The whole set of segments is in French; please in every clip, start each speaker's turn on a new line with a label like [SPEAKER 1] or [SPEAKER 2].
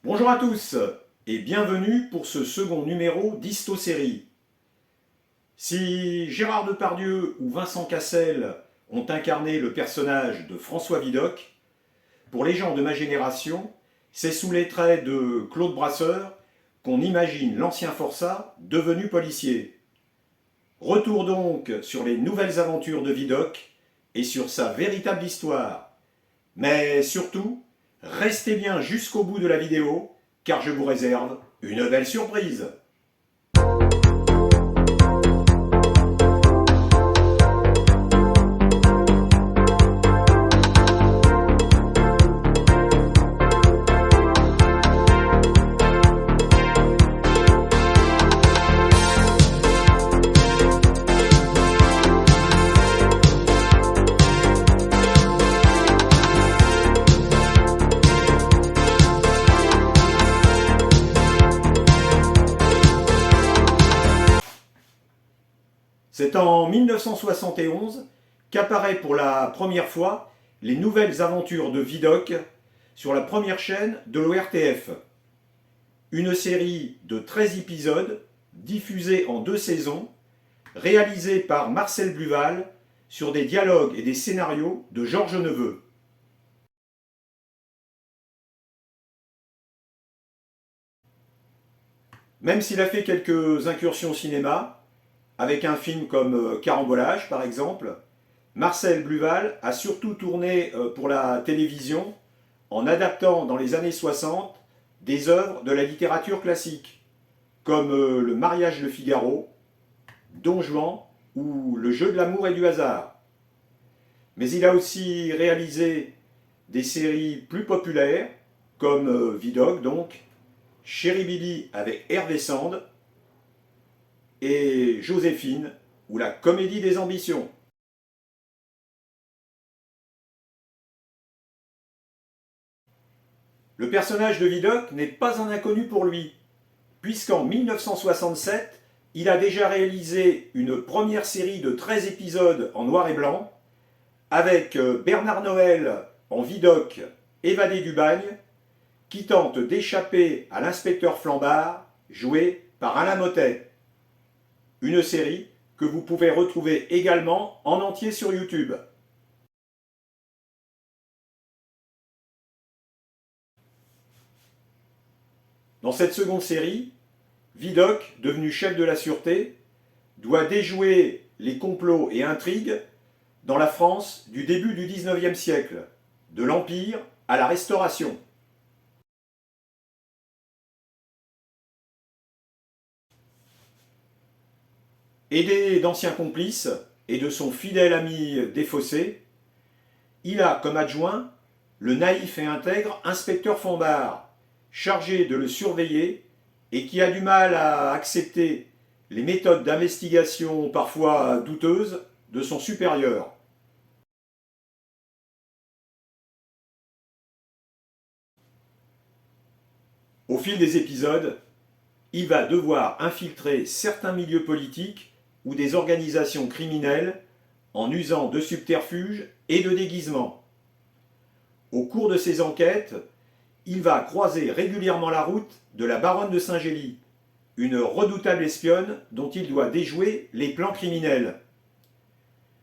[SPEAKER 1] Bonjour à tous et bienvenue pour ce second numéro d'Histo-Série. Si Gérard Depardieu ou Vincent Cassel ont incarné le personnage de François Vidocq, pour les gens de ma génération, c'est sous les traits de Claude Brasseur qu'on imagine l'ancien forçat devenu policier. Retour donc sur les nouvelles aventures de Vidocq et sur sa véritable histoire. Mais surtout, restez bien jusqu'au bout de la vidéo, car je vous réserve une belle surprise. C'est en 1971 qu'apparaît pour la première fois les nouvelles aventures de Vidocq sur la première chaîne de l'ORTF. Une série de 13 épisodes diffusée en 2 saisons, réalisée par Marcel Bluval sur des dialogues et des scénarios de Georges Neveu. Même s'il a fait quelques incursions au cinéma, avec un film comme Carambolage par exemple, Marcel Bluval a surtout tourné pour la télévision en adaptant dans les années 60 des œuvres de la littérature classique, comme Le mariage de Figaro, Don Juan ou Le jeu de l'amour et du hasard. Mais il a aussi réalisé des séries plus populaires, comme Vidocq donc, Chéri Billy avec Hervé Sand, et Joséphine, ou la comédie des ambitions. Le personnage de Vidocq n'est pas un inconnu pour lui, puisqu'en 1967, il a déjà réalisé une première série de 13 épisodes en noir et blanc, avec Bernard Noël en Vidocq évadé du bagne, qui tente d'échapper à l'inspecteur Flambard, joué par Alain Motet. Une série que vous pouvez retrouver également en entier sur YouTube. Dans cette seconde série, Vidocq, devenu chef de la sûreté, doit déjouer les complots et intrigues dans la France du début du XIXe siècle, de l'Empire à la Restauration. Aidé d'anciens complices et de son fidèle ami Desfossés, il a comme adjoint le naïf et intègre inspecteur Flambard, chargé de le surveiller et qui a du mal à accepter les méthodes d'investigation parfois douteuses de son supérieur. Au fil des épisodes, il va devoir infiltrer certains milieux politiques ou des organisations criminelles en usant de subterfuges et de déguisements. Au cours de ses enquêtes, il va croiser régulièrement la route de la baronne de Saint-Gély, une redoutable espionne dont il doit déjouer les plans criminels.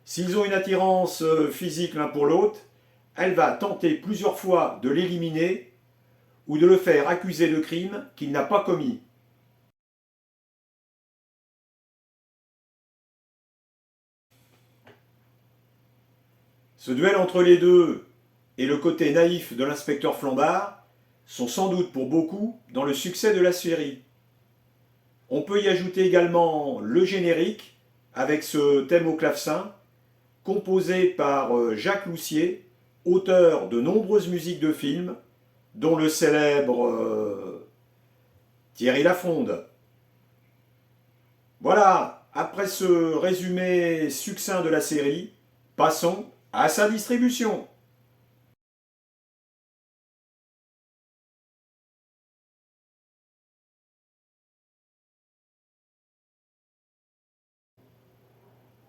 [SPEAKER 1] S'ils ont une attirance physique l'un pour l'autre, elle va tenter plusieurs fois de l'éliminer ou de le faire accuser de crimes qu'il n'a pas commis. Ce duel entre les deux et le côté naïf de l'inspecteur Flambard sont sans doute pour beaucoup dans le succès de la série. On peut y ajouter également le générique avec ce thème au clavecin, composé par Jacques Loussier, auteur de nombreuses musiques de films, dont le célèbre Thierry Lafronde. Voilà, après ce résumé succinct de la série, passons à sa distribution.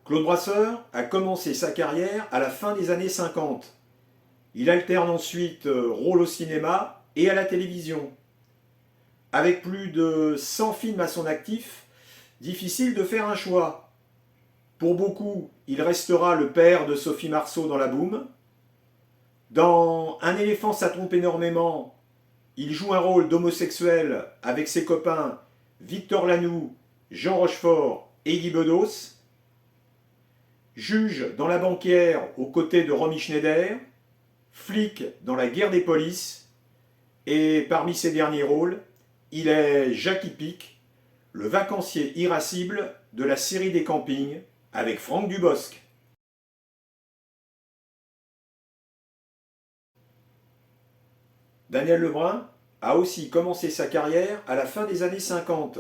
[SPEAKER 1] Claude Brasseur a commencé sa carrière à la fin des années 50. Il alterne ensuite rôle au cinéma et à la télévision. Avec plus de 100 films à son actif, difficile de faire un choix. Pour beaucoup, il restera le père de Sophie Marceau dans La Boum. Dans Un éléphant, ça trompe énormément, il joue un rôle d'homosexuel avec ses copains Victor Lanoux, Jean Rochefort et Guy Bedos. Juge dans La banquière aux côtés de Romy Schneider. Flic dans La guerre des polices. Et parmi ses derniers rôles, il est Jackie Pic, le vacancier irascible de la série des campings avec Franck Dubosc. Danielle Lebrun a aussi commencé sa carrière à la fin des années 50.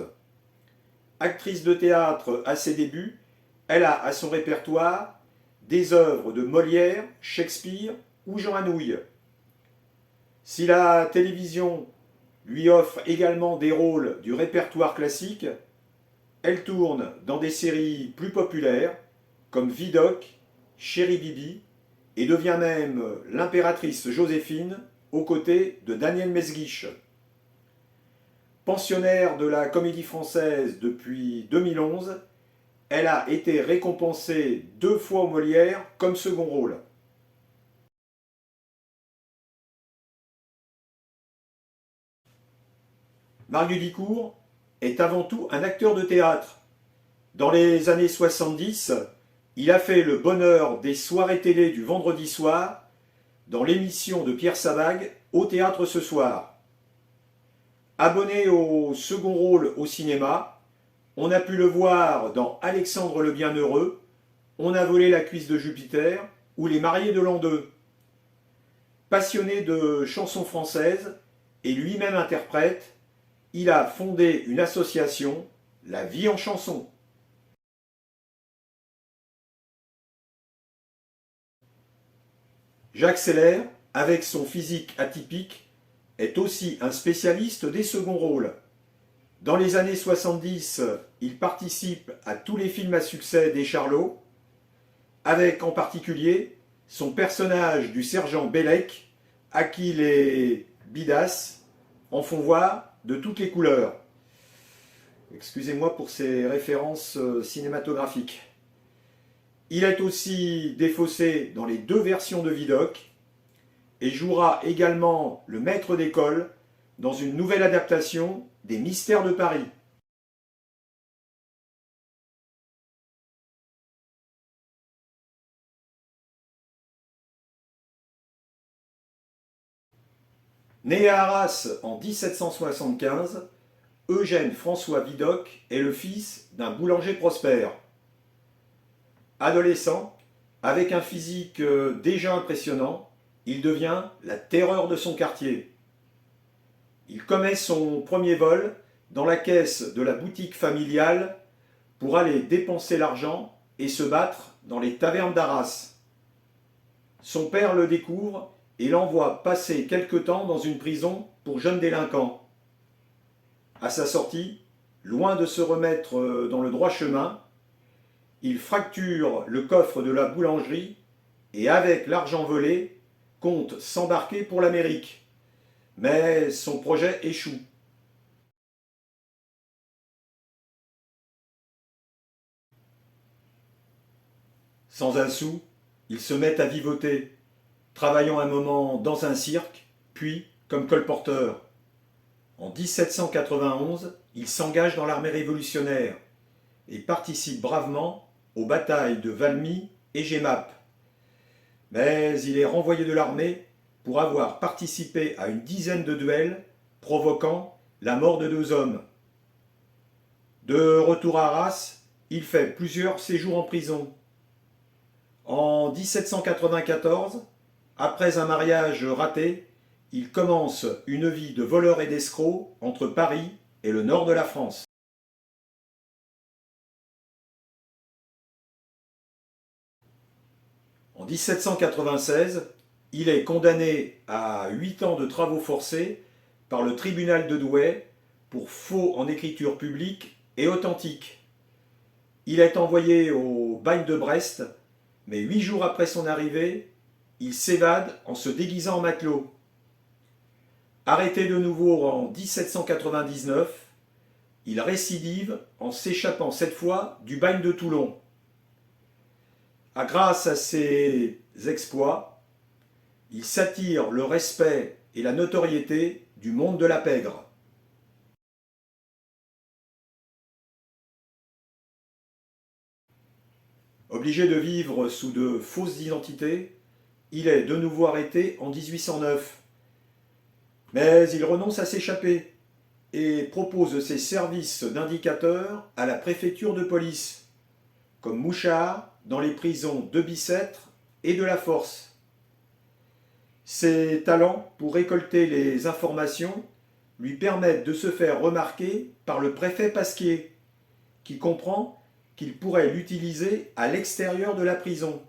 [SPEAKER 1] Actrice de théâtre à ses débuts, elle a à son répertoire des œuvres de Molière, Shakespeare ou Jean Anouilh. Si la télévision lui offre également des rôles du répertoire classique, elle tourne dans des séries plus populaires comme Vidocq, Chéri Bibi et devient même l'impératrice Joséphine aux côtés de Daniel Mesguich. Pensionnaire de la Comédie Française depuis 2011, elle a été récompensée 2 fois au Molière comme second rôle. Marius Dicourt est avant tout un acteur de théâtre. Dans les années 70, il a fait le bonheur des soirées télé du vendredi soir dans l'émission de Pierre Savag Au théâtre ce soir. Abonné au second rôle au cinéma, on a pu le voir dans Alexandre le Bienheureux, On a volé la cuisse de Jupiter ou Les mariés de l'an 2. Passionné de chansons françaises et lui-même interprète, il a fondé une association, La Vie en chanson. Jacques Seller, avec son physique atypique, est aussi un spécialiste des seconds rôles. Dans les années 70, il participe à tous les films à succès des Charlots, avec en particulier son personnage du sergent Bellec, à qui les bidasses en font voir de toutes les couleurs. Excusez-moi pour ces références cinématographiques. Il est aussi défaussé dans les 2 versions de Vidocq et jouera également le maître d'école dans une nouvelle adaptation des Mystères de Paris. Né à Arras en 1775, Eugène François Vidocq est le fils d'un boulanger prospère. Adolescent, avec un physique déjà impressionnant, il devient la terreur de son quartier. Il commet son premier vol dans la caisse de la boutique familiale pour aller dépenser l'argent et se battre dans les tavernes d'Arras. Son père le découvre et l'envoie passer quelque temps dans une prison pour jeunes délinquants. À sa sortie, loin de se remettre dans le droit chemin, il fracture le coffre de la boulangerie et avec l'argent volé, compte s'embarquer pour l'Amérique. Mais son projet échoue. Sans un sou, il se met à vivoter, travaillant un moment dans un cirque, puis comme colporteur. En 1791, il s'engage dans l'armée révolutionnaire et participe bravement aux batailles de Valmy et Jemmapes. Mais il est renvoyé de l'armée pour avoir participé à une dizaine de duels provoquant la mort de 2 hommes. De retour à Arras, il fait plusieurs séjours en prison. En 1794, après un mariage raté, il commence une vie de voleur et d'escroc entre Paris et le nord de la France. En 1796, il est condamné à 8 ans de travaux forcés par le tribunal de Douai pour faux en écriture publique et authentique. Il est envoyé au bagne de Brest, mais 8 jours après son arrivée, il s'évade en se déguisant en matelot. Arrêté de nouveau en 1799, il récidive en s'échappant cette fois du bagne de Toulon. Grâce à ses exploits, il s'attire le respect et la notoriété du monde de la pègre. Obligé de vivre sous de fausses identités, il est de nouveau arrêté en 1809. Mais il renonce à s'échapper et propose ses services d'indicateur à la préfecture de police, comme mouchard dans les prisons de Bicêtre et de la Force. Ses talents pour récolter les informations lui permettent de se faire remarquer par le préfet Pasquier, qui comprend qu'il pourrait l'utiliser à l'extérieur de la prison.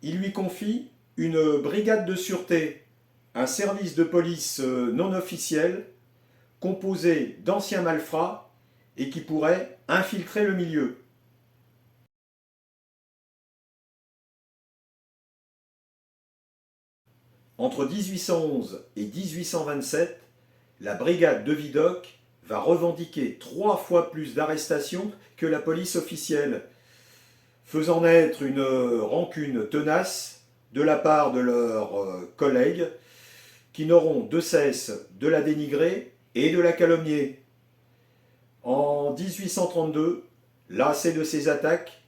[SPEAKER 1] Il lui confie une brigade de sûreté, un service de police non officiel, composé d'anciens malfrats et qui pourrait infiltrer le milieu. Entre 1811 et 1827, la brigade de Vidocq va revendiquer 3 fois plus d'arrestations que la police officielle, faisant naître une rancune tenace de la part de leurs collègues qui n'auront de cesse de la dénigrer et de la calomnier. En 1832, lassé de ces attaques,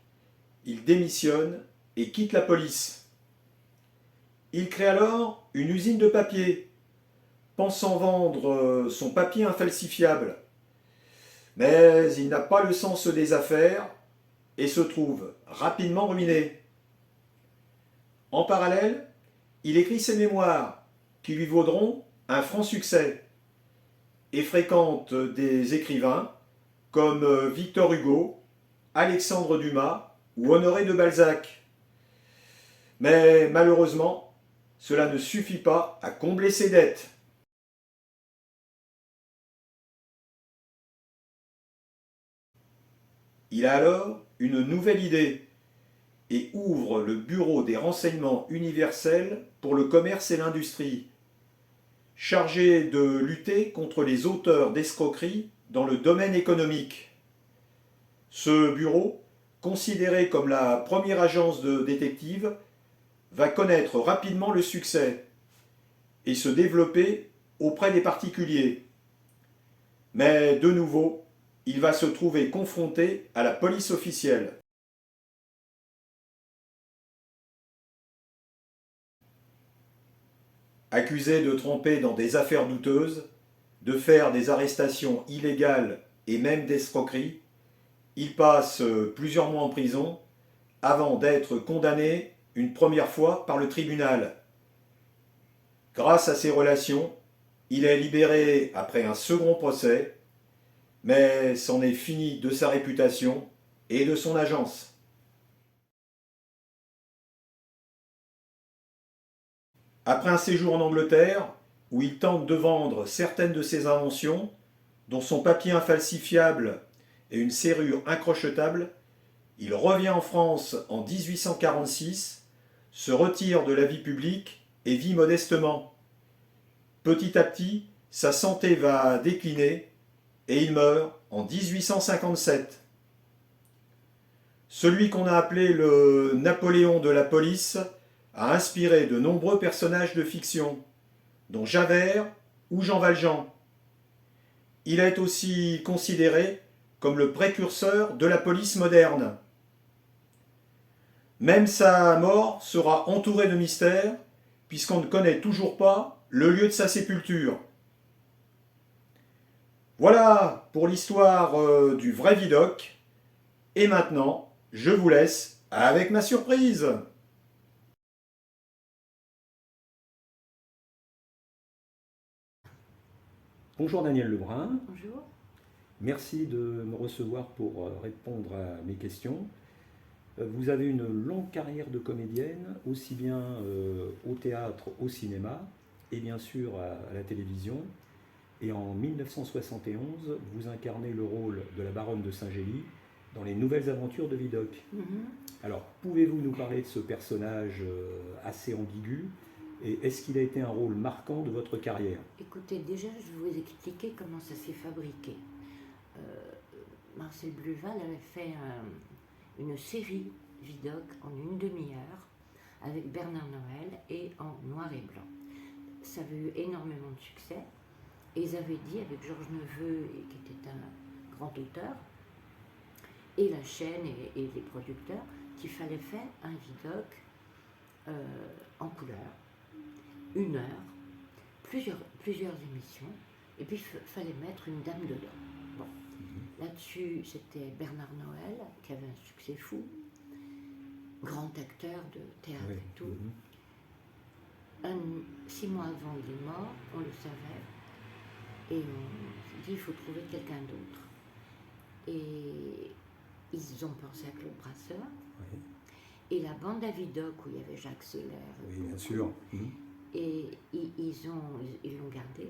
[SPEAKER 1] il démissionne et quitte la police. Il crée alors une usine de papier, pensant vendre son papier infalsifiable. Mais il n'a pas le sens des affaires et se trouve rapidement ruiné. En parallèle, il écrit ses mémoires qui lui vaudront un franc succès et fréquente des écrivains comme Victor Hugo, Alexandre Dumas ou Honoré de Balzac. Mais malheureusement, cela ne suffit pas à combler ses dettes. Il a alors une nouvelle idée et ouvre le Bureau des renseignements universels pour le commerce et l'industrie, chargé de lutter contre les auteurs d'escroqueries dans le domaine économique. Ce bureau, considéré comme la première agence de détectives, va connaître rapidement le succès et se développer auprès des particuliers. Mais de nouveau, il va se trouver confronté à la police officielle. Accusé de tromper dans des affaires douteuses, de faire des arrestations illégales et même d'escroqueries, il passe plusieurs mois en prison avant d'être condamné une première fois par le tribunal. Grâce à ses relations, il est libéré après un second procès, mais c'en est fini de sa réputation et de son agence. Après un séjour en Angleterre, où il tente de vendre certaines de ses inventions, dont son papier infalsifiable et une serrure incrochetable, il revient en France en 1846, se retire de la vie publique et vit modestement. Petit à petit, sa santé va décliner et il meurt en 1857. Celui qu'on a appelé le Napoléon de la police a inspiré de nombreux personnages de fiction, dont Javert ou Jean Valjean. Il est aussi considéré comme le précurseur de la police moderne. Même sa mort sera entourée de mystères, puisqu'on ne connaît toujours pas le lieu de sa sépulture. Voilà pour l'histoire du vrai Vidocq. Et maintenant, je vous laisse avec ma surprise.
[SPEAKER 2] Bonjour Daniel Lebrun,
[SPEAKER 3] Bonjour.
[SPEAKER 2] merci de me recevoir pour répondre à mes questions. Vous avez une longue carrière de comédienne, aussi bien au théâtre, au cinéma et bien sûr à la télévision. Et en 1971, vous incarnez le rôle de la baronne de Saint-Gély dans les Nouvelles Aventures de Vidocq. Alors, pouvez-vous nous parler de ce personnage assez ambigu Et est-ce qu'il a été un rôle marquant de votre carrière?
[SPEAKER 3] Écoutez, déjà, je vais vous expliquer comment ça s'est fabriqué. Marcel Bluval avait fait une série Vidocq en une demi-heure avec Bernard Noël et en noir et blanc. Ça avait eu énormément de succès et ils avaient dit avec Georges Neveu, qui était un grand auteur, et la chaîne et les producteurs, qu'il fallait faire un Vidocq en couleur, 1 heure, plusieurs émissions, et puis il fallait mettre une dame dedans. Bon. Là-dessus, c'était Bernard Noël, qui avait un succès fou, grand acteur de théâtre
[SPEAKER 2] Oui.
[SPEAKER 3] et tout. 6 mois avant, il est mort, on le savait, et on s'est dit, il faut trouver quelqu'un d'autre. Et ils ont pensé à Claude Brasseur,
[SPEAKER 2] Oui.
[SPEAKER 3] et la bande à Vidocq, où il y avait Jacques Seller,
[SPEAKER 2] Oui, bien sûr.
[SPEAKER 3] et ils l'ont gardé.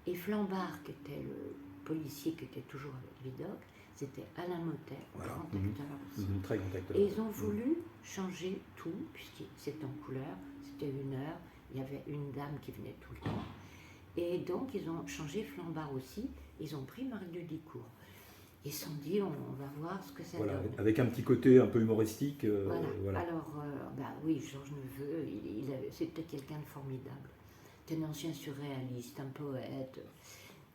[SPEAKER 3] Et Flambard, qui était le policier qui était toujours avec Vidocq, c'était Alain Motet,
[SPEAKER 2] Voilà.
[SPEAKER 3] grand acteur aussi.
[SPEAKER 2] Très grand acteur.
[SPEAKER 3] Et ils ont voulu changer tout, puisque c'était en couleur, c'était 1 heure, il y avait une dame qui venait tout le temps. Et donc ils ont changé Flambard aussi, ils ont pris Marc de Dicourt. Ils se sont dit, on va voir ce que ça
[SPEAKER 2] Voilà,
[SPEAKER 3] donne.
[SPEAKER 2] avec un petit côté un peu humoristique.
[SPEAKER 3] Voilà. Alors, oui, Georges Neveu, c'était quelqu'un de formidable. C'était un ancien surréaliste, un poète.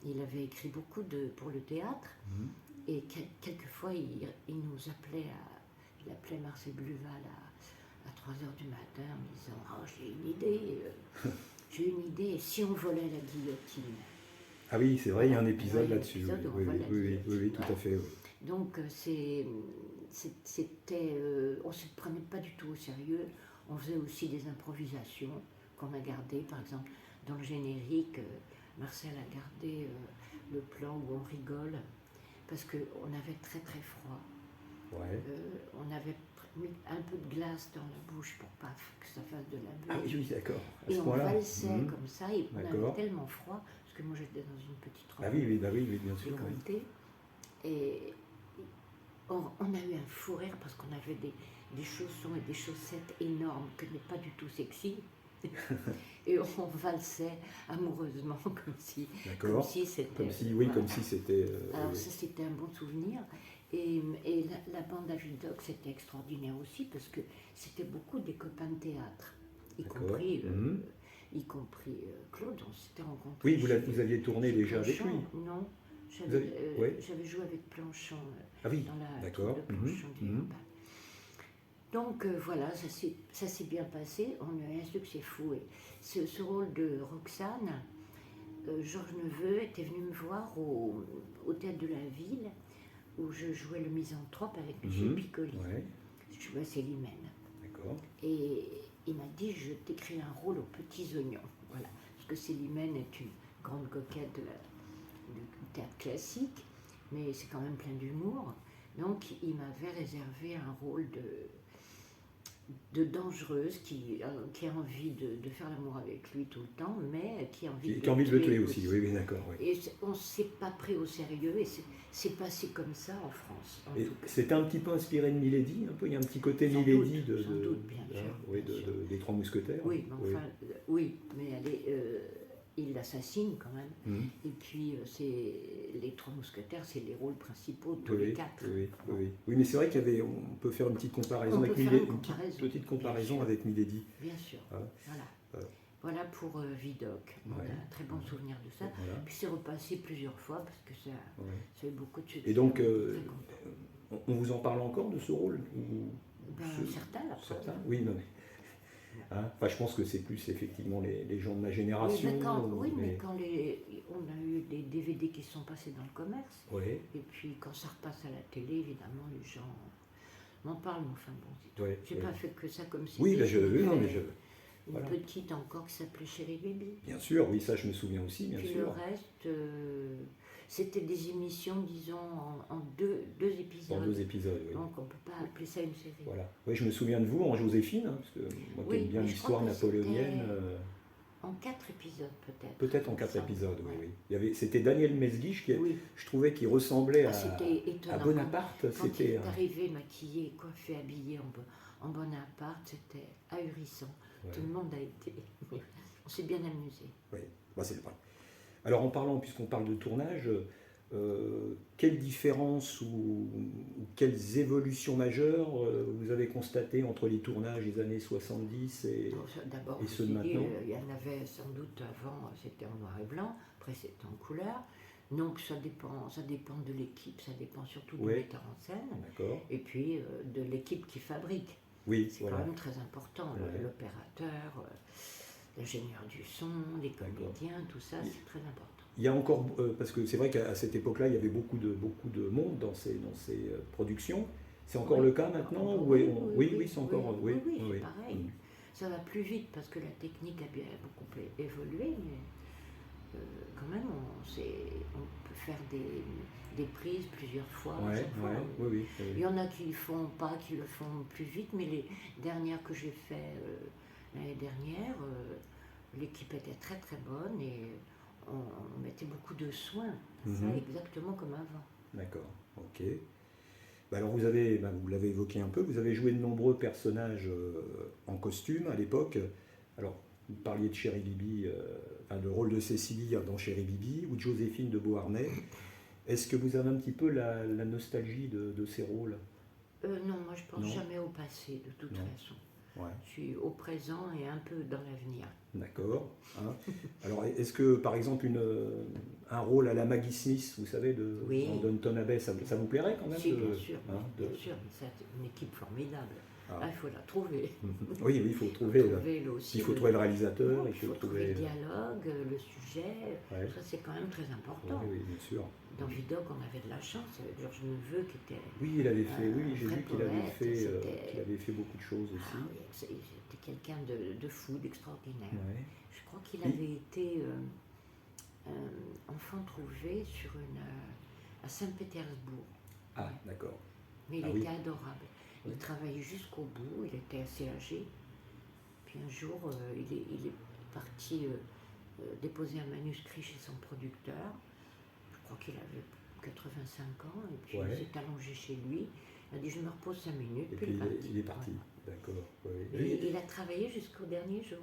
[SPEAKER 3] Il avait écrit beaucoup pour le théâtre. Et quelquefois, il nous appelait, il appelait Marcel Bluval à 3 h du matin en me disant, oh, j'ai une idée, si on volait la guillotine.
[SPEAKER 2] Ah oui, c'est vrai, il y a un épisode
[SPEAKER 3] Il y a un
[SPEAKER 2] là-dessus.
[SPEAKER 3] épisode où on
[SPEAKER 2] Oui,
[SPEAKER 3] vole la
[SPEAKER 2] oui,
[SPEAKER 3] guillotine.
[SPEAKER 2] tout à fait. Oui.
[SPEAKER 3] Donc, on ne se prenait pas du tout au sérieux. On faisait aussi des improvisations qu'on a gardées. Par exemple, dans le générique, Marcel a gardé le plan où on rigole parce qu'on avait très très froid.
[SPEAKER 2] Ouais.
[SPEAKER 3] On avait mis un peu de glace dans la bouche pour pas que ça fasse de la
[SPEAKER 2] Ah
[SPEAKER 3] bulle.
[SPEAKER 2] oui, d'accord. À
[SPEAKER 3] Et
[SPEAKER 2] ce
[SPEAKER 3] on
[SPEAKER 2] point-là.
[SPEAKER 3] valsait comme ça, et on
[SPEAKER 2] D'accord.
[SPEAKER 3] avait tellement froid, parce que moi j'étais dans une petite robe
[SPEAKER 2] Ah oui, bien sûr. Oui.
[SPEAKER 3] décolletée, et on a eu un fou rire parce qu'on avait des chaussons et des chaussettes énormes, que n'est pas du tout sexy. Et on valsait amoureusement comme si c'était...
[SPEAKER 2] Comme si c'était...
[SPEAKER 3] Alors
[SPEAKER 2] oui.
[SPEAKER 3] ça, c'était un bon souvenir. Et la bande à Vidocq, c'était extraordinaire aussi parce que c'était beaucoup des copains de théâtre, y compris Claude. On s'était rencontrés.
[SPEAKER 2] Oui, vous aviez tourné déjà avec lui.
[SPEAKER 3] Non,
[SPEAKER 2] ouais.
[SPEAKER 3] j'avais joué avec Planchon
[SPEAKER 2] Ah oui,
[SPEAKER 3] dans la
[SPEAKER 2] d'accord.
[SPEAKER 3] tour de Planchon du Urbain. Donc voilà, ça s'est bien passé. On a eu un succès fou. Et ce rôle de Roxane, Georges Neveu était venu me voir au Théâtre de la Ville, où je jouais le misanthrope avec Michel Piccoli.
[SPEAKER 2] Ouais.
[SPEAKER 3] Je jouais Célimène.
[SPEAKER 2] D'accord.
[SPEAKER 3] Et il m'a dit, je t'écris un rôle aux petits oignons. Voilà. Parce que Célimène est une grande coquette du théâtre classique, mais c'est quand même plein d'humour. Donc il m'avait réservé un rôle de dangereuse qui a envie de faire l'amour avec lui tout le temps, mais qui a envie
[SPEAKER 2] de le tuer aussi. Oui, d'accord. Oui.
[SPEAKER 3] Et on ne s'est pas pris au sérieux, et c'est passé comme ça en France.
[SPEAKER 2] C'était un petit peu inspiré de Milady, un peu. Il y a un petit côté
[SPEAKER 3] sans
[SPEAKER 2] Milady
[SPEAKER 3] doute, bien sûr.
[SPEAKER 2] des Trois Mousquetaires.
[SPEAKER 3] Oui, mais elle est, il l'assassine quand même. Et puis les Trois Mousquetaires, c'est les rôles principaux de tous les 4.
[SPEAKER 2] Oui, mais c'est vrai on peut faire une petite comparaison avec Milady, petite comparaison avec Milady.
[SPEAKER 3] Bien sûr. Voilà pour Vidocq. On a un très bon souvenir de ça.
[SPEAKER 2] Voilà.
[SPEAKER 3] Puis c'est repassé plusieurs fois parce que ça a eu beaucoup de succès.
[SPEAKER 2] Et donc, on vous en parle encore de ce rôle
[SPEAKER 3] Certains.
[SPEAKER 2] Oui, non, mais... Enfin, je pense que c'est plus effectivement les gens de ma génération.
[SPEAKER 3] Mais quand on a eu des DVD qui sont passés dans le commerce, et puis quand ça repasse à la télé, évidemment, les gens m'en parlent. Enfin bon, j'ai pas fait que ça comme si.
[SPEAKER 2] Oui,
[SPEAKER 3] une petite encore qui s'appelait Chérie Baby.
[SPEAKER 2] Bien sûr, oui, ça je me souviens aussi, bien
[SPEAKER 3] puis
[SPEAKER 2] sûr.
[SPEAKER 3] Le reste, c'était des émissions, disons, en deux épisodes.
[SPEAKER 2] En 2 épisodes, oui.
[SPEAKER 3] Donc on ne peut pas appeler ça une série.
[SPEAKER 2] Voilà. Oui, je me souviens de vous en Joséphine, parce que moi qui aime bien l'histoire napoléonienne.
[SPEAKER 3] En 4 épisodes peut-être.
[SPEAKER 2] Peut-être en 4 épisodes, oui. C'était Daniel Mesguich, je trouvais qu'il ressemblait à Bonaparte.
[SPEAKER 3] Quand il est arrivé, maquillé, coiffé, habillé en Bonaparte, c'était ahurissant.
[SPEAKER 2] Ouais.
[SPEAKER 3] Tout le monde a été. On s'est bien amusé.
[SPEAKER 2] Oui, bah, c'est le problème. Alors en parlant, puisqu'on parle de tournage, quelle différence ou quelles évolutions majeures vous avez constatées entre les tournages des années 70 et...
[SPEAKER 3] D'abord,
[SPEAKER 2] et
[SPEAKER 3] je
[SPEAKER 2] ceux de
[SPEAKER 3] me suis dit,
[SPEAKER 2] maintenant?
[SPEAKER 3] il y en avait sans doute avant, c'était en noir et blanc, après c'était en couleur. Donc ça dépend de l'équipe, ça dépend surtout du
[SPEAKER 2] Ouais.
[SPEAKER 3] metteur en scène,
[SPEAKER 2] D'accord.
[SPEAKER 3] et puis de l'équipe qui fabrique.
[SPEAKER 2] Oui,
[SPEAKER 3] C'est
[SPEAKER 2] voilà.
[SPEAKER 3] quand même très important,
[SPEAKER 2] Ouais.
[SPEAKER 3] l'opérateur, l'ingénieur du son, les comédiens, tout ça, c'est très important.
[SPEAKER 2] Il y a encore, parce que c'est vrai qu'à cette époque-là, il y avait beaucoup de monde dans ces productions. C'est encore
[SPEAKER 3] Oui.
[SPEAKER 2] le cas maintenant ou oui, c'est encore...
[SPEAKER 3] oui,
[SPEAKER 2] oui,
[SPEAKER 3] c'est
[SPEAKER 2] oui.
[SPEAKER 3] pareil.
[SPEAKER 2] Mm.
[SPEAKER 3] Ça va plus vite parce que la technique a bien beaucoup évolué, mais quand même, on peut faire des prises plusieurs fois. à
[SPEAKER 2] Ouais,
[SPEAKER 3] chaque fois.
[SPEAKER 2] ouais, oui, oui, oui.
[SPEAKER 3] Il y en a qui le font pas, qui le font plus vite, mais les dernières que j'ai fait l'année dernière, l'équipe était très très bonne et on mettait beaucoup de soin. Ça,
[SPEAKER 2] Mhm.
[SPEAKER 3] exactement comme avant.
[SPEAKER 2] D'accord, ok. Bah alors vous avez, vous l'avez évoqué un peu, vous avez joué de nombreux personnages en costume à l'époque. Alors vous parliez de Chéri Bibi, enfin, le rôle de Cécilie dans Chéri Bibi ou de Joséphine de Beauharnais. Est-ce que vous avez un petit peu la nostalgie de ces rôles?
[SPEAKER 3] Non, moi je pense
[SPEAKER 2] Non.
[SPEAKER 3] jamais au passé de toute
[SPEAKER 2] Non.
[SPEAKER 3] façon.
[SPEAKER 2] Ouais,
[SPEAKER 3] Je suis au présent et un peu dans l'avenir.
[SPEAKER 2] d'accord. Hein. Alors est-ce que par exemple un rôle à la Maggie Smith, vous savez,
[SPEAKER 3] Oui.
[SPEAKER 2] dans Downton Abbey, ça vous plairait quand même
[SPEAKER 3] Si,
[SPEAKER 2] de-
[SPEAKER 3] bien sûr,
[SPEAKER 2] hein,
[SPEAKER 3] bien
[SPEAKER 2] de-
[SPEAKER 3] sûr, mais c'est une équipe formidable.
[SPEAKER 2] Ah.
[SPEAKER 3] Ah, il faut la trouver.
[SPEAKER 2] Oui, il faut trouver,
[SPEAKER 3] Là aussi,
[SPEAKER 2] il faut trouver le réalisateur,
[SPEAKER 3] non,
[SPEAKER 2] il faut
[SPEAKER 3] trouver le
[SPEAKER 2] trouver...
[SPEAKER 3] dialogue, le sujet.
[SPEAKER 2] Ouais.
[SPEAKER 3] Ça, c'est quand même très important.
[SPEAKER 2] Oui, oui, bien sûr.
[SPEAKER 3] Dans Vidocq, on avait de la chance. Georges Neveu qui était.
[SPEAKER 2] Oui, il avait fait, oui, j'ai
[SPEAKER 3] vrai
[SPEAKER 2] vu qu'il avait
[SPEAKER 3] poète,
[SPEAKER 2] fait,
[SPEAKER 3] c'était-
[SPEAKER 2] qu'il avait fait beaucoup de choses aussi.
[SPEAKER 3] Ah oui, c'était quelqu'un de fou, d'extraordinaire.
[SPEAKER 2] Ouais.
[SPEAKER 3] Je crois qu'il
[SPEAKER 2] Oui.
[SPEAKER 3] avait été enfant trouvé à Saint-Pétersbourg.
[SPEAKER 2] Ah, d'accord.
[SPEAKER 3] Mais il
[SPEAKER 2] Ah
[SPEAKER 3] était
[SPEAKER 2] oui.
[SPEAKER 3] adorable. Il
[SPEAKER 2] Oui.
[SPEAKER 3] travaillait jusqu'au bout, il était assez âgé. Puis un jour, il est parti déposer un manuscrit chez son producteur. Je crois qu'il avait 85 ans. Et puis
[SPEAKER 2] Ouais.
[SPEAKER 3] il s'est allongé chez lui. Il a dit, je me repose 5 minutes.
[SPEAKER 2] Et
[SPEAKER 3] Puis
[SPEAKER 2] puis
[SPEAKER 3] il est parti.
[SPEAKER 2] D'accord. Oui.
[SPEAKER 3] Voilà. Et il a travaillé jusqu'au dernier jour.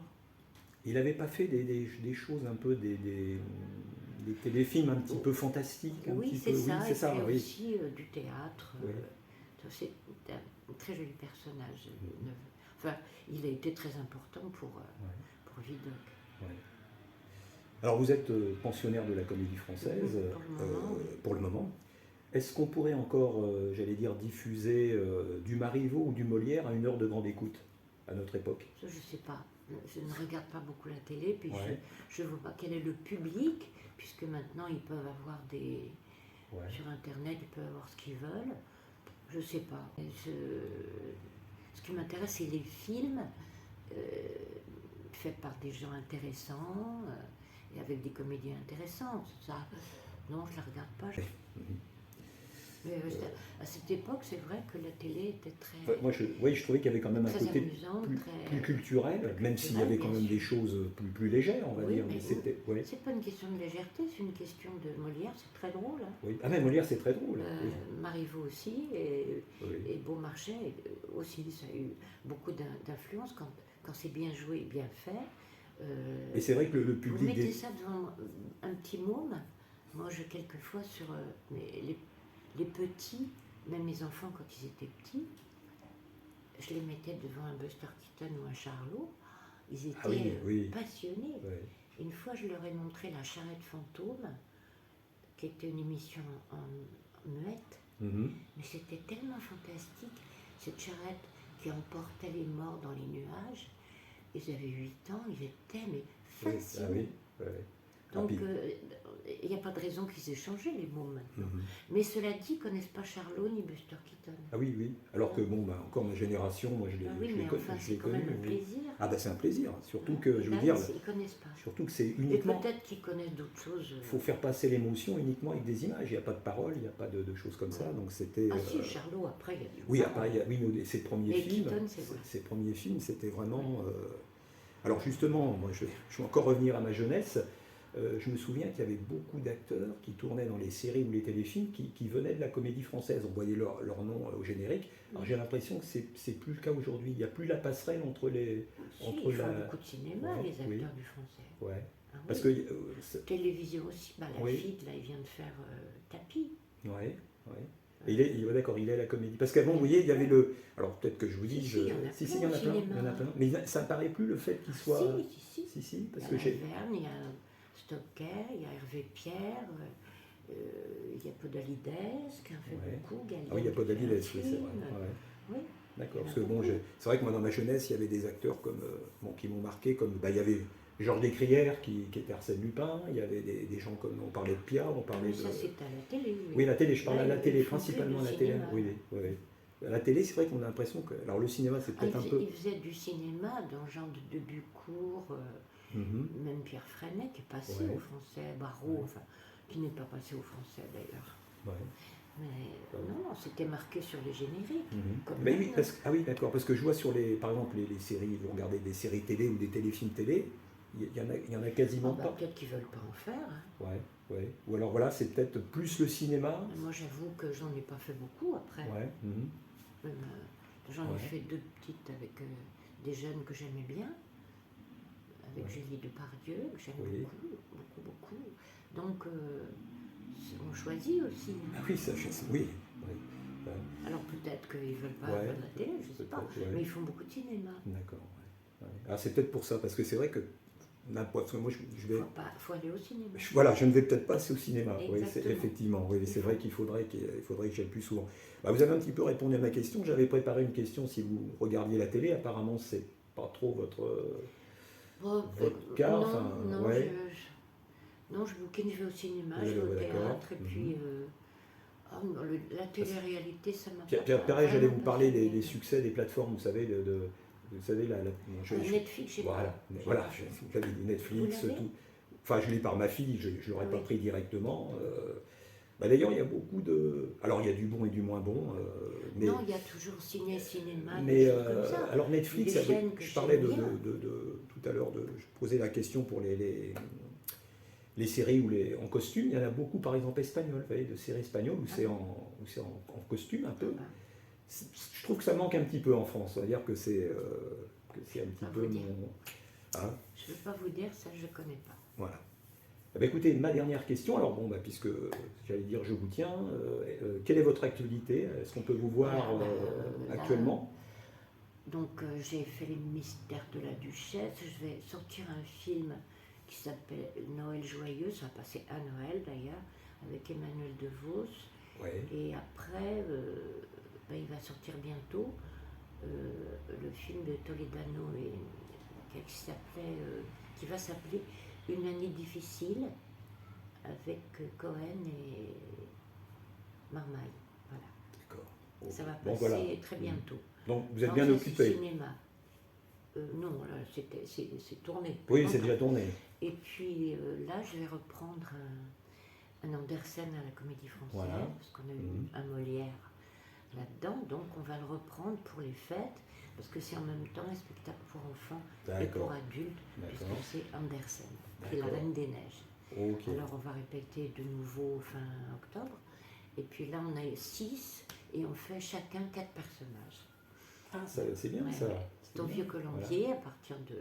[SPEAKER 2] Il n'avait pas fait des choses un peu, des téléfilms un petit peu fantastiques, un
[SPEAKER 3] Oui,
[SPEAKER 2] petit
[SPEAKER 3] c'est
[SPEAKER 2] peu,
[SPEAKER 3] ça.
[SPEAKER 2] oui, c'est ça,
[SPEAKER 3] Et puis
[SPEAKER 2] oui.
[SPEAKER 3] aussi du théâtre.
[SPEAKER 2] Oui.
[SPEAKER 3] C'est un très joli personnage.
[SPEAKER 2] Mhm.
[SPEAKER 3] Neveu. Enfin, il a été très important pour
[SPEAKER 2] Ouais,
[SPEAKER 3] Vidocq.
[SPEAKER 2] ouais. Alors vous êtes pensionnaire de la Comédie Française
[SPEAKER 3] Pour le moment, oui.
[SPEAKER 2] pour le moment. Est-ce qu'on pourrait encore, j'allais dire, diffuser du Marivaux ou du Molière à une heure de grande écoute à notre époque?
[SPEAKER 3] Ça, je ne sais pas. Je ne regarde pas beaucoup la télé, puis
[SPEAKER 2] Ouais.
[SPEAKER 3] je ne vois pas quel est le public, puisque maintenant ils peuvent avoir
[SPEAKER 2] Ouais.
[SPEAKER 3] sur Internet, ils peuvent avoir ce qu'ils veulent. Je ne sais pas. Ce qui m'intéresse, c'est les films faits par des gens intéressants et avec des comédiens intéressants. Ça, non, je ne la regarde pas.
[SPEAKER 2] Mhm.
[SPEAKER 3] Mais à cette époque, c'est vrai que la télé était très,
[SPEAKER 2] Enfin, moi, je trouvais qu'il y avait quand même un
[SPEAKER 3] très
[SPEAKER 2] côté
[SPEAKER 3] amusante,
[SPEAKER 2] plus culturel, même s'il y avait quand
[SPEAKER 3] bien
[SPEAKER 2] même
[SPEAKER 3] sûr.
[SPEAKER 2] des choses plus légères, on va
[SPEAKER 3] Oui,
[SPEAKER 2] dire.
[SPEAKER 3] mais
[SPEAKER 2] c'était, ouais.
[SPEAKER 3] C'est pas une question de légèreté, c'est une question de Molière, c'est très drôle. Hein.
[SPEAKER 2] Oui. Ah mais Molière, c'est très drôle. Oui.
[SPEAKER 3] Marivaux aussi, et
[SPEAKER 2] Oui.
[SPEAKER 3] Beaumarchais aussi, ça a eu beaucoup d'influence quand c'est bien joué et bien fait.
[SPEAKER 2] Et c'est vrai que le
[SPEAKER 3] Vous
[SPEAKER 2] public...
[SPEAKER 3] mettez ça devant un petit môme, moi je quelquefois sur les petits, même mes enfants quand ils étaient petits, je les mettais devant un Buster Keaton ou un Charlot, ils étaient
[SPEAKER 2] Ah oui, oui.
[SPEAKER 3] passionnés.
[SPEAKER 2] Ouais.
[SPEAKER 3] Une fois, je leur ai montré La Charrette Fantôme, qui était une émission en muette,
[SPEAKER 2] Mhm.
[SPEAKER 3] mais c'était tellement fantastique, cette charrette qui emportait les morts dans les nuages. Ils avaient 8 ans, ils étaient mais
[SPEAKER 2] Oui.
[SPEAKER 3] fascinés.
[SPEAKER 2] Ah oui. Ouais.
[SPEAKER 3] Donc,
[SPEAKER 2] Ah, puis-
[SPEAKER 3] il n'y a pas de raison qu'ils aient changé les mots maintenant.
[SPEAKER 2] Mhm.
[SPEAKER 3] Mais cela dit, ils ne connaissent pas Charlot ni Buster Keaton.
[SPEAKER 2] Ah oui, oui. Alors que bon, encore ma génération, moi je l'ai
[SPEAKER 3] Ah oui,
[SPEAKER 2] je l'ai
[SPEAKER 3] mais
[SPEAKER 2] connu.
[SPEAKER 3] enfin,
[SPEAKER 2] je
[SPEAKER 3] c'est
[SPEAKER 2] l'ai
[SPEAKER 3] quand même
[SPEAKER 2] connu,
[SPEAKER 3] un
[SPEAKER 2] oui.
[SPEAKER 3] plaisir.
[SPEAKER 2] Ah bah c'est un plaisir. Surtout
[SPEAKER 3] Hein.
[SPEAKER 2] que,
[SPEAKER 3] Et
[SPEAKER 2] je veux
[SPEAKER 3] là,
[SPEAKER 2] dire,
[SPEAKER 3] ils ne connaissent pas.
[SPEAKER 2] surtout que c'est
[SPEAKER 3] Et
[SPEAKER 2] uniquement...
[SPEAKER 3] peut-être qu'ils connaissent d'autres choses.
[SPEAKER 2] Il faut faire passer l'émotion uniquement avec des images. Il n'y a pas de paroles, il n'y a pas de choses comme ça. Donc c'était...
[SPEAKER 3] Ah si, Charlot, après, il y a du
[SPEAKER 2] Oui,
[SPEAKER 3] parole.
[SPEAKER 2] après, oui, mais ses premiers
[SPEAKER 3] Et
[SPEAKER 2] films,
[SPEAKER 3] Keaton, c'est vrai.
[SPEAKER 2] ses premiers films, c'était vraiment... Alors justement, moi, je vais encore revenir à ma jeunesse. je me souviens qu'il y avait beaucoup d'acteurs qui tournaient dans les séries ou les téléfilms qui venaient de la comédie française. On voyait leur nom au générique. Alors j'ai l'impression que c'est plus le cas aujourd'hui. Il n'y a plus la passerelle entre les...
[SPEAKER 3] Si,
[SPEAKER 2] entre
[SPEAKER 3] ils font beaucoup de cinéma,
[SPEAKER 2] Ouais,
[SPEAKER 3] les acteurs
[SPEAKER 2] oui.
[SPEAKER 3] du français.
[SPEAKER 2] Ouais.
[SPEAKER 3] Ah oui.
[SPEAKER 2] Parce que...
[SPEAKER 3] Télévision aussi, la
[SPEAKER 2] Oui.
[SPEAKER 3] fille, là, il vient de faire Tapis.
[SPEAKER 2] ouais, ouais. Et d'accord, il est à la comédie. Parce qu'avant, vous voyez, il y avait le... Alors peut-être que je vous dis...
[SPEAKER 3] Si, il y en a
[SPEAKER 2] si,
[SPEAKER 3] plein
[SPEAKER 2] il y en a
[SPEAKER 3] au
[SPEAKER 2] plein. Il y en a
[SPEAKER 3] cinéma.
[SPEAKER 2] plein. Mais ça ne paraît plus le fait qu'il soit...
[SPEAKER 3] Si.
[SPEAKER 2] Si, parce
[SPEAKER 3] Il
[SPEAKER 2] que
[SPEAKER 3] y a
[SPEAKER 2] j'ai...
[SPEAKER 3] Laverne, il y a Stocker, il y a Hervé Pierre, il y a Podalides qui en fait
[SPEAKER 2] Ouais.
[SPEAKER 3] beaucoup. Gallienne
[SPEAKER 2] Ah oui, il y a pas
[SPEAKER 3] qui fait un
[SPEAKER 2] d'Alides, oui, c'est
[SPEAKER 3] film.
[SPEAKER 2] vrai. Ouais.
[SPEAKER 3] Oui.
[SPEAKER 2] D'accord,
[SPEAKER 3] Il y en a
[SPEAKER 2] parce que bon,
[SPEAKER 3] beaucoup.
[SPEAKER 2] c'est vrai que moi dans ma jeunesse, il y avait des acteurs comme, qui m'ont marqué, comme il y avait Georges Descrières qui était Arsène Lupin, il y avait des gens comme, on parlait de Pia, on parlait
[SPEAKER 3] Mais
[SPEAKER 2] de...
[SPEAKER 3] ça, c'est à la télé.
[SPEAKER 2] Oui, la télé, je parle
[SPEAKER 3] Là,
[SPEAKER 2] à la
[SPEAKER 3] ils
[SPEAKER 2] télé,
[SPEAKER 3] font plus
[SPEAKER 2] principalement
[SPEAKER 3] de
[SPEAKER 2] la télé.
[SPEAKER 3] cinéma.
[SPEAKER 2] Oui. À la télé, c'est vrai qu'on a l'impression que... Alors le cinéma, c'est peut-être un peu...
[SPEAKER 3] Il faisait du cinéma dans le genre de Bucourt,
[SPEAKER 2] Mhm.
[SPEAKER 3] même Pierre Freinet qui est passé
[SPEAKER 2] Ouais.
[SPEAKER 3] au français, Barrault, enfin, qui n'est pas passé au français d'ailleurs.
[SPEAKER 2] Ouais.
[SPEAKER 3] Mais non, c'était marqué sur les génériques.
[SPEAKER 2] Mhm.
[SPEAKER 3] Comme
[SPEAKER 2] Mais oui,
[SPEAKER 3] maintenant.
[SPEAKER 2] ah oui, d'accord, parce que je vois sur les, par exemple, les séries, vous regardez des séries télé ou des téléfilms télé, il y en a quasiment pas.
[SPEAKER 3] Peut-être qu'ils ne veulent pas en faire. Hein.
[SPEAKER 2] Ouais. Ou alors voilà, c'est peut-être plus le cinéma.
[SPEAKER 3] Moi, j'avoue que j'en ai pas fait beaucoup après.
[SPEAKER 2] Ouais. Mhm.
[SPEAKER 3] Même, j'en ai
[SPEAKER 2] Ouais.
[SPEAKER 3] fait 2 petites avec des jeunes que j'aimais bien, avec
[SPEAKER 2] Ouais.
[SPEAKER 3] Julie Depardieu, que j'aime
[SPEAKER 2] Oui.
[SPEAKER 3] beaucoup. Donc, on choisit aussi.
[SPEAKER 2] Ah oui, ça, oui. Ouais.
[SPEAKER 3] Alors peut-être qu'ils ne veulent pas
[SPEAKER 2] Ouais.
[SPEAKER 3] faire de la télé, je ne sais pas,
[SPEAKER 2] Peut-être, ouais.
[SPEAKER 3] mais ils font beaucoup de cinéma.
[SPEAKER 2] D'accord. Ouais. Alors c'est peut-être pour ça, parce que c'est vrai que parce que moi je vais.
[SPEAKER 3] Faut aller au cinéma.
[SPEAKER 2] Voilà, je ne vais peut-être pas assez au cinéma. Oui,
[SPEAKER 3] Exactement.
[SPEAKER 2] effectivement, oui, c'est vrai qu'il faudrait que j'aille plus souvent. Bah, vous avez un petit peu répondu à ma question. J'avais préparé une question si vous regardiez la télé. Apparemment, c'est pas trop votre cas.
[SPEAKER 3] Non,
[SPEAKER 2] Enfin,
[SPEAKER 3] non,
[SPEAKER 2] ouais.
[SPEAKER 3] non, je bouquine, je vais au cinéma,
[SPEAKER 2] Vous
[SPEAKER 3] je vais au
[SPEAKER 2] allez- d'accord.
[SPEAKER 3] théâtre, et puis la télé-réalité, ça m'a
[SPEAKER 2] Pierre Perret, j'allais vous parler des succès des plateformes, vous savez, vous savez
[SPEAKER 3] Netflix, j'ai
[SPEAKER 2] voilà,
[SPEAKER 3] pas.
[SPEAKER 2] voilà, j'avais dit Netflix,
[SPEAKER 3] Vous l'avez
[SPEAKER 2] tout. Enfin, je l'ai par ma fille, je ne l'aurais
[SPEAKER 3] Ah
[SPEAKER 2] pas
[SPEAKER 3] oui.
[SPEAKER 2] pris directement. D'ailleurs, il y a beaucoup de... Alors, il y a du bon et du moins bon. Mais,
[SPEAKER 3] Non, il y a toujours cinéma,
[SPEAKER 2] mais
[SPEAKER 3] des choses comme ça.
[SPEAKER 2] alors Netflix,
[SPEAKER 3] Des chaînes que
[SPEAKER 2] je parlais
[SPEAKER 3] j'aime
[SPEAKER 2] de,
[SPEAKER 3] bien.
[SPEAKER 2] tout à l'heure, je posais la question pour les séries en costume. Il y en a beaucoup, par exemple, espagnoles, vous voyez, de séries espagnoles où c'est en costume un peu.
[SPEAKER 3] Ah,
[SPEAKER 2] Je trouve que ça manque un petit peu en France. On va dire que c'est un petit
[SPEAKER 3] À
[SPEAKER 2] peu
[SPEAKER 3] vous dire.
[SPEAKER 2] mon... Hein,
[SPEAKER 3] je ne peux pas vous dire, ça je ne connais pas.
[SPEAKER 2] voilà. Eh bien, écoutez, ma dernière question, alors bon, puisque j'allais dire je vous tiens, quelle est votre actualité? Est-ce qu'on peut vous voir
[SPEAKER 3] Là,
[SPEAKER 2] actuellement?
[SPEAKER 3] Donc j'ai fait les mystères de la Duchesse, je vais sortir un film qui s'appelle Noël joyeux, ça va passer à Noël d'ailleurs, avec Emmanuel DeVos.
[SPEAKER 2] Ouais.
[SPEAKER 3] Et après, il va sortir bientôt le film de Toledano qui va s'appeler Une année difficile avec Cohen et Marmaille. Voilà.
[SPEAKER 2] D'accord.
[SPEAKER 3] Ça va
[SPEAKER 2] Bon,
[SPEAKER 3] passer
[SPEAKER 2] voilà.
[SPEAKER 3] très bientôt.
[SPEAKER 2] Donc vous êtes
[SPEAKER 3] Non,
[SPEAKER 2] bien
[SPEAKER 3] ça,
[SPEAKER 2] occupé.
[SPEAKER 3] c'est cinéma. Non, là, c'est tourné.
[SPEAKER 2] Oui, c'est déjà tourné.
[SPEAKER 3] Et puis là, je vais reprendre un Andersen à la Comédie Française,
[SPEAKER 2] Voilà.
[SPEAKER 3] parce qu'on a eu un Molière là-dedans. Donc on va le reprendre pour les fêtes, parce que c'est en même temps un spectacle pour enfants et pour
[SPEAKER 2] D'accord.
[SPEAKER 3] adultes, puisque
[SPEAKER 2] D'accord.
[SPEAKER 3] c'est Andersen, qui est la
[SPEAKER 2] D'accord.
[SPEAKER 3] Reine des Neiges.
[SPEAKER 2] Ok.
[SPEAKER 3] Alors on va répéter de nouveau fin octobre. Et puis là, on a 6 et on fait chacun 4 personnages.
[SPEAKER 2] Ah, c'est bien
[SPEAKER 3] Ouais,
[SPEAKER 2] ça.
[SPEAKER 3] ouais. C'est au
[SPEAKER 2] bien.
[SPEAKER 3] Vieux Colombier à partir de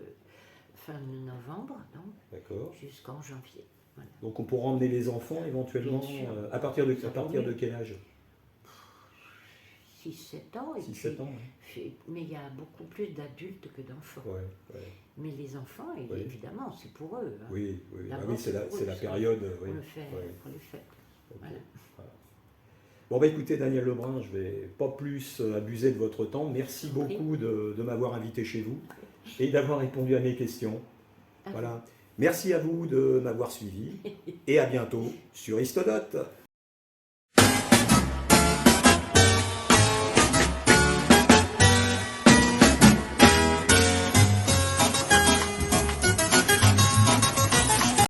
[SPEAKER 3] fin novembre, donc
[SPEAKER 2] D'accord.
[SPEAKER 3] jusqu'en janvier. Voilà.
[SPEAKER 2] Donc on pourra emmener les enfants éventuellement
[SPEAKER 3] Bien sûr.
[SPEAKER 2] à partir de
[SPEAKER 3] Oui.
[SPEAKER 2] quel âge?
[SPEAKER 3] 6-7 ans. Et
[SPEAKER 2] 6-7
[SPEAKER 3] puis,
[SPEAKER 2] ans. Ouais.
[SPEAKER 3] mais il y a beaucoup plus d'adultes que d'enfants.
[SPEAKER 2] Ouais.
[SPEAKER 3] Mais les enfants,
[SPEAKER 2] Oui.
[SPEAKER 3] évidemment, c'est pour eux. Hein.
[SPEAKER 2] Oui.
[SPEAKER 3] D'abord,
[SPEAKER 2] Oui, c'est la
[SPEAKER 3] pour eux, ça.
[SPEAKER 2] période. Oui.
[SPEAKER 3] On le fait
[SPEAKER 2] Ouais.
[SPEAKER 3] pour les fêtes.
[SPEAKER 2] Ok.
[SPEAKER 3] Voilà.
[SPEAKER 2] Voilà. Bon, écoutez, Daniel Lebrun, je ne vais pas plus abuser de votre temps. Merci
[SPEAKER 3] Je vous en prie.
[SPEAKER 2] beaucoup de m'avoir invité chez vous et d'avoir répondu à mes questions.
[SPEAKER 3] À
[SPEAKER 2] Voilà. Merci à vous de m'avoir suivi et à bientôt sur Histodot.